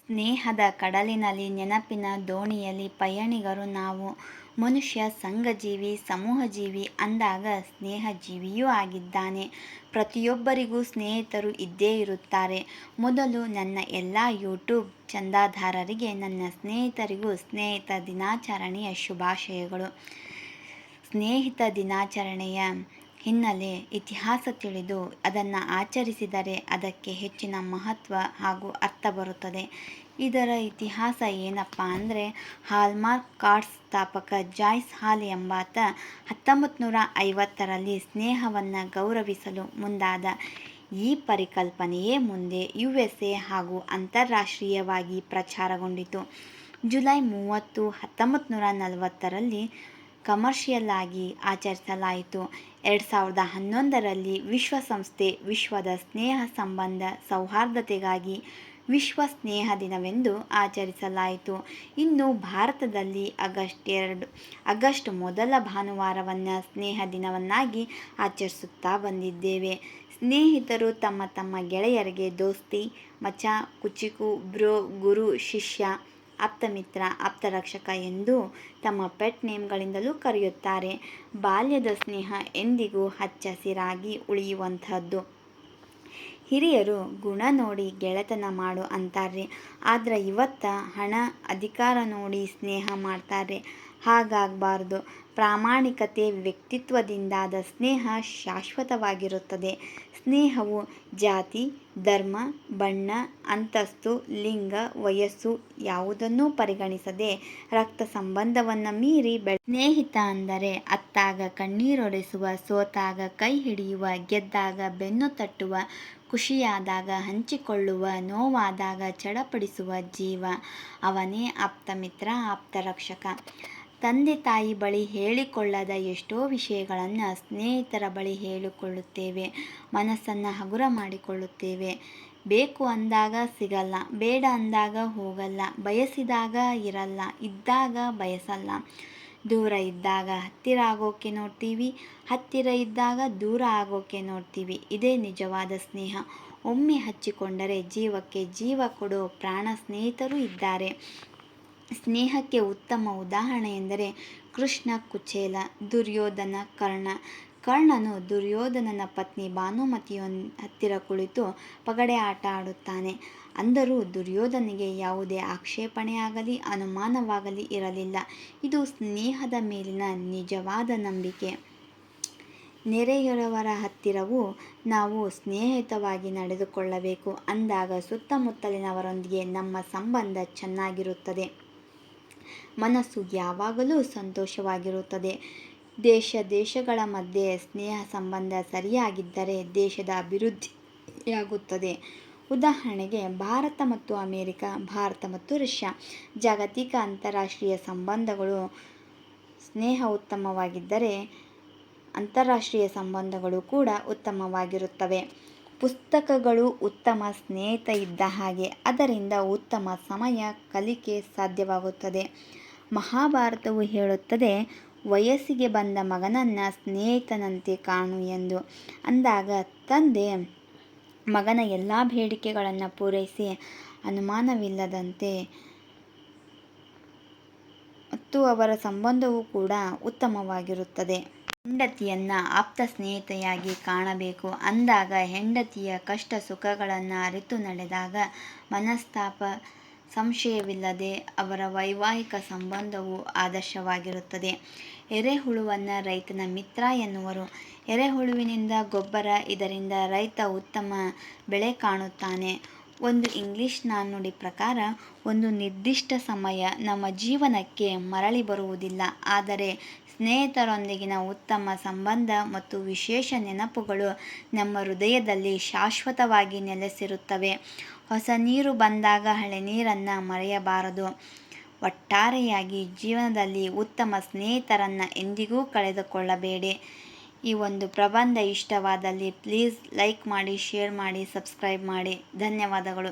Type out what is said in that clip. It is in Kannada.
ಸ್ನೇಹದ ಕಡಲಿನಲ್ಲಿ ನೆನಪಿನ ದೋಣಿಯಲ್ಲಿ ಪಯಣಿಗರು ನಾವು. ಮನುಷ್ಯ ಸಂಘಜೀವಿ, ಸಮೂಹಜೀವಿ ಅಂದಾಗ ಸ್ನೇಹಜೀವಿಯೂ ಆಗಿದ್ದಾನೆ. ಪ್ರತಿಯೊಬ್ಬರಿಗೂ ಸ್ನೇಹಿತರು ಇದ್ದೇ ಇರುತ್ತಾರೆ. ಮೊದಲು ನನ್ನ ಎಲ್ಲ ಯೂಟ್ಯೂಬ್ ಚಂದಾದಾರರಿಗೆ, ನನ್ನ ಸ್ನೇಹಿತರಿಗೂ ಸ್ನೇಹಿತ ದಿನಾಚರಣೆಯ ಶುಭಾಶಯಗಳು. ಸ್ನೇಹಿತ ದಿನಾಚರಣೆಯ ಹಿನ್ನೆಲೆ, ಇತಿಹಾಸ ತಿಳಿದು ಅದನ್ನು ಆಚರಿಸಿದರೆ ಅದಕ್ಕೆ ಹೆಚ್ಚಿನ ಮಹತ್ವ ಹಾಗೂ ಅರ್ಥ ಬರುತ್ತದೆ. ಇದರ ಇತಿಹಾಸ ಏನಪ್ಪ ಅಂದರೆ, ಹಾಲ್ಮಾರ್ಕ್ ಕಾರ್ಡ್ಸ್ ಸ್ಥಾಪಕ ಜಾಯ್ಸ್ ಹಾಲ್ ಎಂಬಾತ 1950ರಲ್ಲಿ ಸ್ನೇಹವನ್ನು ಗೌರವಿಸಲು ಮುಂದಾದ. ಈ ಪರಿಕಲ್ಪನೆಯೇ ಮುಂದೆ USA ಹಾಗೂ ಅಂತಾರಾಷ್ಟ್ರೀಯವಾಗಿ ಪ್ರಚಾರಗೊಂಡಿತು. ಜುಲೈ 30, 1940ರಲ್ಲಿ ಕಮರ್ಷಿಯಲ್ ಆಗಿ ಆಚರಿಸಲಾಯಿತು. 2011ರಲ್ಲಿ ವಿಶ್ವಸಂಸ್ಥೆ ವಿಶ್ವದ ಸ್ನೇಹ ಸಂಬಂಧ ಸೌಹಾರ್ದತೆಗಾಗಿ ವಿಶ್ವ ಸ್ನೇಹ ದಿನವೆಂದು ಆಚರಿಸಲಾಯಿತು. ಇನ್ನು ಭಾರತದಲ್ಲಿ ಆಗಸ್ಟ್ ಮೊದಲ ಭಾನುವಾರವನ್ನು ಸ್ನೇಹ ದಿನವನ್ನಾಗಿ ಆಚರಿಸುತ್ತಾ ಬಂದಿದ್ದೇವೆ. ಸ್ನೇಹಿತರು ತಮ್ಮ ತಮ್ಮ ಗೆಳೆಯರಿಗೆ ದೋಸ್ತಿ, ಮಚಾ, ಕುಚಿಕು, ಬ್ರೋ, ಗುರು, ಶಿಷ್ಯ, ಆಪ್ತಮಿತ್ರ, ಆಪ್ತರಕ್ಷಕ ಎಂದು ತಮ್ಮ ಪೆಟ್ ನೇಮ್ಗಳಿಂದಲೂ ಕರೆಯುತ್ತಾರೆ. ಬಾಲ್ಯದ ಸ್ನೇಹ ಎಂದಿಗೂ ಹಚ್ಚಸಿರಾಗಿ ಉಳಿಯುವಂತಹದ್ದು. ಹಿರಿಯರು ಗುಣ ನೋಡಿ ಗೆಳೆತನ ಮಾಡು ಅಂತಾರ್ರಿ. ಆದ್ರೆ ಇವತ್ತ ಹಣ, ಅಧಿಕಾರ ನೋಡಿ ಸ್ನೇಹ ಮಾಡ್ತಾರೆ. ಹಾಗಾಗಬಾರ್ದು. ಪ್ರಾಮಾಣಿಕತೆ, ವ್ಯಕ್ತಿತ್ವದಿಂದಾದ ಸ್ನೇಹ ಶಾಶ್ವತವಾಗಿರುತ್ತದೆ. ಸ್ನೇಹವು ಜಾತಿ, ಧರ್ಮ, ಬಣ್ಣ, ಅಂತಸ್ತು, ಲಿಂಗ, ವಯಸ್ಸು ಯಾವುದನ್ನೂ ಪರಿಗಣಿಸದೆ ರಕ್ತ ಸಂಬಂಧವನ್ನು ಮೀರಿ ಸ್ನೇಹಿತ ಅಂದರೆ ಅತ್ತಾಗ ಕಣ್ಣೀರೊರೆಸುವ, ಸೋತಾಗ ಕೈ ಹಿಡಿಯುವ, ಗೆದ್ದಾಗ ಬೆನ್ನು ತಟ್ಟುವ, ಖುಷಿಯಾದಾಗ ಹಂಚಿಕೊಳ್ಳುವ, ನೋವಾದಾಗ ಚಡಪಡಿಸುವ ಜೀವ. ಅವನೇ ಆಪ್ತಮಿತ್ರ, ಆಪ್ತರಕ್ಷಕ. ತಂದೆ ತಾಯಿ ಬಳಿ ಹೇಳಿಕೊಳ್ಳದ ಎಷ್ಟೋ ವಿಷಯಗಳನ್ನು ಸ್ನೇಹಿತರ ಬಳಿ ಹೇಳಿಕೊಳ್ಳುತ್ತೇವೆ. ಮನಸ್ಸನ್ನು ಹಗುರ ಮಾಡಿಕೊಳ್ಳುತ್ತೇವೆ. ಬೇಕು ಅಂದಾಗ ಸಿಗಲ್ಲ, ಬೇಡ ಅಂದಾಗ ಹೋಗಲ್ಲ, ಬಯಸಿದಾಗ ಇರಲ್ಲ, ಇದ್ದಾಗ ಬಯಸಲ್ಲ. ದೂರ ಇದ್ದಾಗ ಹತ್ತಿರ ಆಗೋಕೆ ನೋಡ್ತೀವಿ, ಹತ್ತಿರ ಇದ್ದಾಗ ದೂರ ಆಗೋಕೆ ನೋಡ್ತೀವಿ. ಇದೇ ನಿಜವಾದ ಸ್ನೇಹ. ಒಮ್ಮೆ ಹಚ್ಚಿಕೊಂಡರೆ ಜೀವಕ್ಕೆ ಜೀವ ಕೊಡೋ ಪ್ರಾಣ ಸ್ನೇಹಿತರೂ ಇದ್ದಾರೆ. ಸ್ನೇಹಕ್ಕೆ ಉತ್ತಮ ಉದಾಹರಣೆ ಎಂದರೆ ಕೃಷ್ಣ ಕುಚೇಲ, ದುರ್ಯೋಧನ ಕರ್ಣ. ಕರ್ಣನು ದುರ್ಯೋಧನನ ಪತ್ನಿ ಭಾನುಮತಿಯ ಹತ್ತಿರ ಕುಳಿತು ಪಗಡೆ ಆಟ ಆಡುತ್ತಾನೆ. ಅಂದರೂ ದುರ್ಯೋಧನಿಗೆ ಯಾವುದೇ ಆಕ್ಷೇಪಣೆಯಾಗಲಿ ಅನುಮಾನವಾಗಲಿ ಇರಲಿಲ್ಲ. ಇದು ಸ್ನೇಹದ ಮೇಲಿನ ನಿಜವಾದ ನಂಬಿಕೆ. ನೆರೆಯವರ ಹತ್ತಿರವೂ ನಾವು ಸ್ನೇಹಿತವಾಗಿ ನಡೆದುಕೊಳ್ಳಬೇಕು. ಅಂದಾಗ ಸುತ್ತಮುತ್ತಲಿನವರೊಂದಿಗೆ ನಮ್ಮ ಸಂಬಂಧ ಚೆನ್ನಾಗಿರುತ್ತದೆ. ಮನಸ್ಸು ಯಾವಾಗಲೂ ಸಂತೋಷವಾಗಿರುತ್ತದೆ. ದೇಶಗಳ ಮಧ್ಯೆ ಸ್ನೇಹ ಸಂಬಂಧ ಸರಿಯಾಗಿದ್ದರೆ ದೇಶದ ಅಭಿವೃದ್ಧಿಯಾಗುತ್ತದೆ. ಉದಾಹರಣೆಗೆ ಭಾರತ ಮತ್ತು ಅಮೆರಿಕ, ಭಾರತ ಮತ್ತು ರಷ್ಯಾ. ಜಾಗತಿಕ ಅಂತಾರಾಷ್ಟ್ರೀಯ ಸಂಬಂಧಗಳು ಸ್ನೇಹ ಉತ್ತಮವಾಗಿದ್ದರೆ ಅಂತಾರಾಷ್ಟ್ರೀಯ ಸಂಬಂಧಗಳು ಕೂಡ ಉತ್ತಮವಾಗಿರುತ್ತವೆ. ಪುಸ್ತಕಗಳು ಉತ್ತಮ ಸ್ನೇಹಿತ ಇದ್ದ ಹಾಗೆ. ಅದರಿಂದ ಉತ್ತಮ ಸಮಯ ಕಲಿಕೆ ಸಾಧ್ಯವಾಗುತ್ತದೆ. ಮಹಾಭಾರತವು ಹೇಳುತ್ತದೆ, ವಯಸ್ಸಿಗೆ ಬಂದ ಮಗನನ್ನು ಸ್ನೇಹಿತನಂತೆ ಕಾಣು ಎಂದು. ಅಂದಾಗ ತಂದೆ ಮಗನ ಎಲ್ಲ ಬೇಡಿಕೆಗಳನ್ನು ಪೂರೈಸಿ ಅನುಮಾನವಿಲ್ಲದಂತೆ ಮತ್ತು ಅವರ ಸಂಬಂಧವೂ ಕೂಡ ಉತ್ತಮವಾಗಿರುತ್ತದೆ. ಹೆಂಡತಿಯನ್ನು ಆಪ್ತ ಸ್ನೇಹಿತೆಯಾಗಿ ಕಾಣಬೇಕು. ಅಂದಾಗ ಹೆಂಡತಿಯ ಕಷ್ಟ ಸುಖಗಳನ್ನು ಅರಿತು ನಡೆದಾಗ ಮನಸ್ತಾಪ, ಸಂಶಯವಿಲ್ಲದೆ ಅವರ ವೈವಾಹಿಕ ಸಂಬಂಧವು ಆದರ್ಶವಾಗಿರುತ್ತದೆ. ಎರೆಹುಳುವನ್ನು ರೈತನ ಮಿತ್ರ ಎನ್ನುವರು. ಎರೆಹುಳುವಿನಿಂದ ಗೊಬ್ಬರ. ಇದರಿಂದ ರೈತ ಉತ್ತಮ ಬೆಳೆ ಕಾಣುತ್ತಾನೆ. ಒಂದು ಇಂಗ್ಲಿಷ್ ನಾಣ್ಣುಡಿ ಪ್ರಕಾರ, ಒಂದು ನಿರ್ದಿಷ್ಟ ಸಮಯ ನಮ್ಮ ಜೀವನಕ್ಕೆ ಮರಳಿ ಬರುವುದಿಲ್ಲ. ಆದರೆ ಸ್ನೇಹಿತರೊಂದಿಗಿನ ಉತ್ತಮ ಸಂಬಂಧ ಮತ್ತು ವಿಶೇಷ ನೆನಪುಗಳು ನಮ್ಮ ಹೃದಯದಲ್ಲಿ ಶಾಶ್ವತವಾಗಿ ನೆಲೆಸಿರುತ್ತವೆ. ಹೊಸ ನೀರು ಬಂದಾಗ ಹಳೆ ನೀರನ್ನು ಮರೆಯಬಾರದು. ಒಟ್ಟಾರೆಯಾಗಿ ಜೀವನದಲ್ಲಿ ಉತ್ತಮ ಸ್ನೇಹಿತರನ್ನು ಎಂದಿಗೂ ಕಳೆದುಕೊಳ್ಳಬೇಡಿ. ಈ ಒಂದು ಪ್ರಬಂಧ ಇಷ್ಟವಾದಲ್ಲಿ ಪ್ಲೀಸ್ ಲೈಕ್ ಮಾಡಿ, ಶೇರ್ ಮಾಡಿ, ಸಬ್ಸ್ಕ್ರೈಬ್ ಮಾಡಿ. ಧನ್ಯವಾದಗಳು.